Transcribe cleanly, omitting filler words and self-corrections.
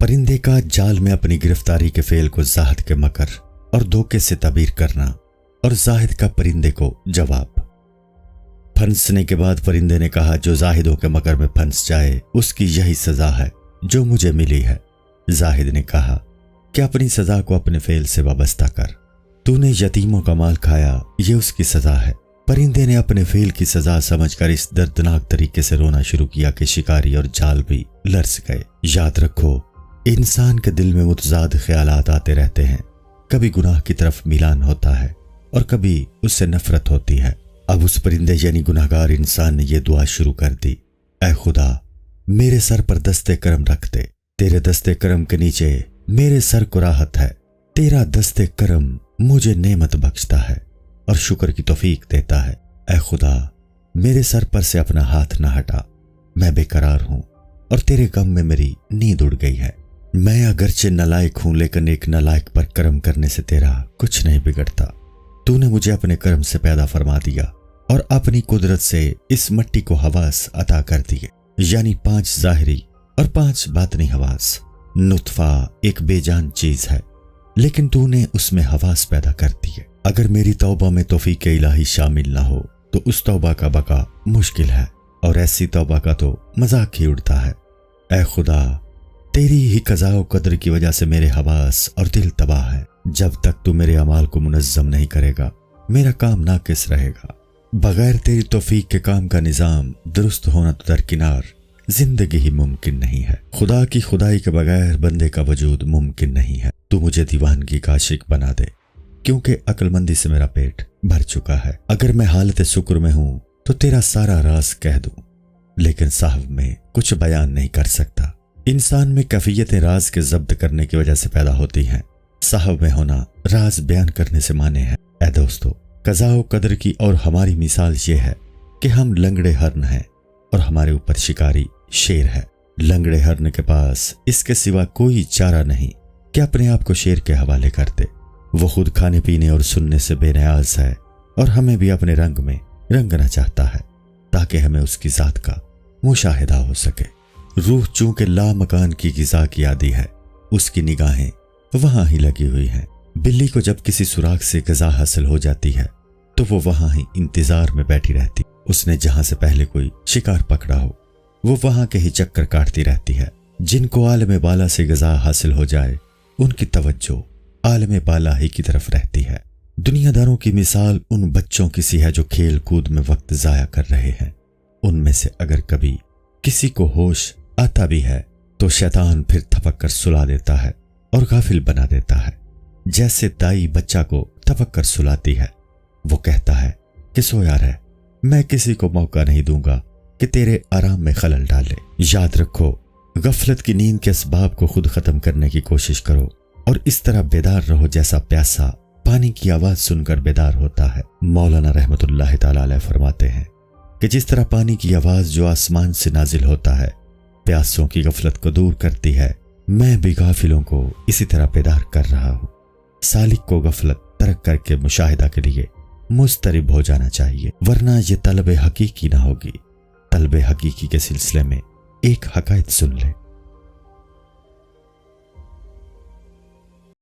پرندے کا جال میں اپنی گرفتاری کے فعل کو زاہد کے مکر اور دھوکے سے تعبیر کرنا، اور زاہد کا پرندے کو جواب۔ پھنسنے کے بعد پرندے نے کہا، جو زاہدوں کے مکر میں پھنس جائے اس کی یہی سزا ہے جو مجھے ملی ہے۔ زاہد نے کہا کہ اپنی سزا کو اپنے فعل سے وابستہ کر، تو نے یتیموں کا مال کھایا، یہ اس کی سزا ہے۔ پرندے نے اپنے فعل کی سزا سمجھ کر اس دردناک طریقے سے رونا شروع کیا کہ شکاری اور جال بھی لرز گئے۔ یاد رکھو، انسان کے دل میں متضاد خیالات آتے رہتے ہیں، کبھی گناہ کی طرف میلان ہوتا ہے اور کبھی اس سے نفرت ہوتی ہے۔ اب اس پرندے یعنی گناہگار انسان نے یہ دعا شروع کر دی، اے خدا میرے سر پر دستے کرم رکھ دے، تیرے دستے کرم کے نیچے میرے سر کو راحت ہے، تیرا دستے کرم مجھے نعمت بخشتا ہے اور شکر کی توفیق دیتا ہے۔ اے خدا میرے سر پر سے اپنا ہاتھ نہ ہٹا، میں بے قرار ہوں اور تیرے غم میں میری نیند اڑ گئی ہے۔ میں اگرچہ نالائق ہوں لیکن ایک نالائق پر کرم کرنے سے تیرا کچھ نہیں بگڑتا۔ تو نے مجھے اپنے کرم سے پیدا فرما دیا اور اپنی قدرت سے اس مٹی کو حواس عطا کر دیے، یعنی 5 ظاہری اور 5 باطنی حواس۔ نطفہ ایک بے جان چیز ہے لیکن تو نے اس میں حواس پیدا کر دیے۔ اگر میری توبہ میں توفیق الہی شامل نہ ہو تو اس توبہ کا بقا مشکل ہے، اور ایسی توبہ کا تو مذاق ہی اڑتا ہے۔ اے خدا تیری ہی قضاء و قدر کی وجہ سے میرے حواس اور دل تباہ ہے۔ جب تک تو میرے اعمال کو منظم نہیں کرے گا میرا کام ناقص رہے گا۔ بغیر تیری توفیق کے کام کا نظام درست ہونا تو درکنار زندگی ہی ممکن نہیں ہے۔ خدا کی خدائی کے بغیر بندے کا وجود ممکن نہیں ہے۔ تو مجھے دیوانگی کا عاشق بنا دے، کیونکہ عقل مندی سے میرا پیٹ بھر چکا ہے۔ اگر میں حالت شکر میں ہوں تو تیرا سارا راز کہہ دوں، لیکن صاحب میں کچھ بیان نہیں کر سکتا۔ انسان میں کیفیتیں راز کے ضبط کرنے کی وجہ سے پیدا ہوتی ہیں، صاحب میں ہونا راز بیان کرنے سے مانے ہے۔ اے دوستو، قضاء و قدر کی اور ہماری مثال یہ ہے کہ ہم لنگڑے ہرن ہیں اور ہمارے اوپر شکاری شیر ہے۔ لنگڑے ہرن کے پاس اس کے سوا کوئی چارہ نہیں کہ اپنے آپ کو شیر کے حوالے کر دے۔ وہ خود کھانے پینے اور سننے سے بے نیاز ہے اور ہمیں بھی اپنے رنگ میں رنگنا چاہتا ہے تاکہ ہمیں اس کی ذات کا مشاہدہ ہو سکے۔ روح چونکہ لا مکان کی غذا کی عادی ہے، اس کی نگاہیں وہاں ہی لگی ہوئی ہیں۔ بلی کو جب کسی سوراخ سے غذا حاصل ہو جاتی ہے تو وہ وہاں ہی انتظار میں بیٹھی رہتی، اس نے جہاں سے پہلے کوئی شکار پکڑا ہو وہ وہاں کے ہی چکر کاٹتی رہتی ہے۔ جن کو عالم بالا سے غذا حاصل ہو جائے ان کی توجہ عالم بالا ہی کی طرف رہتی ہے۔ دنیا داروں کی مثال ان بچوں کی سی ہے جو کھیل کود میں وقت ضائع کر رہے ہیں۔ ان میں سے اگر کبھی کسی کو ہوش آتا بھی ہے تو شیطان پھر تھپک کر سلا دیتا ہے اور غافل بنا دیتا ہے، جیسے دائی بچہ کو تھپک کر سلاتی ہے۔ وہ کہتا ہے کہ سویا رہ، میں کسی کو موقع نہیں دوں گا کہ تیرے آرام میں خلل ڈالے۔ یاد رکھو، غفلت کی نیند کے اسباب کو خود ختم کرنے کی کوشش کرو اور اس طرح بیدار رہو جیسا پیاسا پانی کی آواز سن کر بیدار ہوتا ہے۔ مولانا رحمت اللہ تعالی علیہ فرماتے ہیں کہ جس طرح پانی کی آواز جو آسمان سے نازل ہوتا ہے پیاسوں کی غفلت کو دور کرتی ہے، میں بھی غافلوں کو اسی طرح بیدار کر رہا ہوں۔ سالک کو غفلت ترک کر کے مشاہدہ کے لیے مضطرب ہو جانا چاہیے، ورنہ یہ طلب حقیقی نہ ہوگی۔ طلب حقیقی کے سلسلے میں ایک حقائق سن لے۔